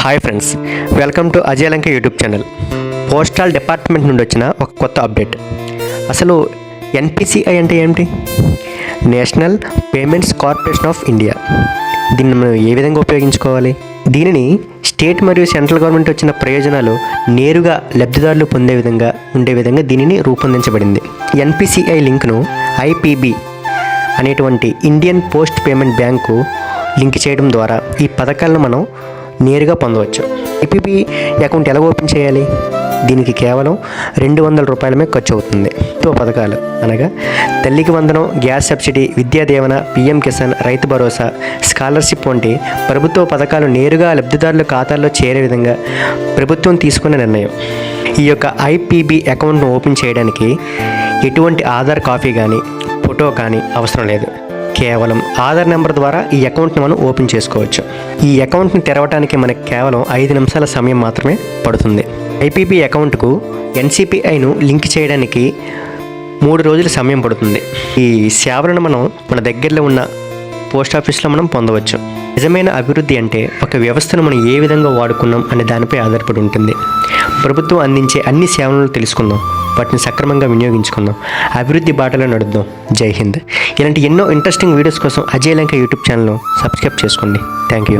Hi friends, welcome to Ajay Lanka YouTube channel. Postal department నుండి వచ్చిన ఒక కొత్త అప్డేట్. అసలు ఎన్పిసిఐ అంటే ఏమిటి? National payments corporation of India. దీన్ని మనం ఏ విధంగా ఉపయోగించుకోవాలి? దీనిని స్టేట్ మరియు సెంట్రల్ గవర్నమెంట్ వచ్చిన ప్రయోజనాలు నేరుగా లబ్ధిదారులు పొందే విధంగా దీనిని రూపొందించబడింది. ఎన్పిసిఐ లింక్ను ఐపీబీ అనేటువంటి Indian post payment bank link చేయడం ద్వారా ఈ పథకాలను మనం నేరుగా పొందవచ్చు. ఐపీబీ అకౌంట్ ఎలా ఓపెన్ చేయాలి? దీనికి కేవలం 200 రూపాయలమే ఖర్చు అవుతుంది. పథకాలు అనగా తల్లికి వందనం, gas subsidy, Vidya Deevena, PM Kisan, Rythu Bharosa, scholarship వంటి ప్రభుత్వ పథకాలు నేరుగా లబ్ధిదారుల ఖాతాల్లో చేరే విధంగా ప్రభుత్వం తీసుకున్న నిర్ణయం. ఈ యొక్క ఐపీబీ అకౌంట్ను ఓపెన్ చేయడానికి ఎటువంటి ఆధార్ కాపీ కానీ ఫోటో కానీ అవసరం లేదు. కేవలం ఆధార్ నెంబర్ ద్వారా ఈ అకౌంట్ని మనం ఓపెన్ చేసుకోవచ్చు. ఈ అకౌంట్ని తెరవడానికి మనకు కేవలం 5 నిమిషాల సమయం మాత్రమే పడుతుంది. ఐపీబీ అకౌంట్కు ఎన్సిపిఐను లింక్ చేయడానికి 3 రోజుల సమయం పడుతుంది. ఈ సేవలను మనం మన దగ్గరలో ఉన్న పోస్ట్ ఆఫీస్లో మనం పొందవచ్చు. నిజమైన అభివృద్ధి అంటే ఒక వ్యవస్థను మనం ఏ విధంగా వాడుకున్నాం అనే దానిపై ఆధారపడి ఉంటుంది. ప్రభుత్వం అందించే అన్ని సేవలను తెలుసుకుందాం, వాటిని సక్రమంగా వినియోగించుకుందాం, అభివృద్ధి బాటలో నడుద్దాం. జై హింద్. ఇలాంటి ఎన్నో ఇంట్రెస్టింగ్ వీడియోస్ కోసం అజయ్ లంక యూట్యూబ్ ఛానల్ను సబ్స్క్రైబ్ చేసుకోండి. Thank you.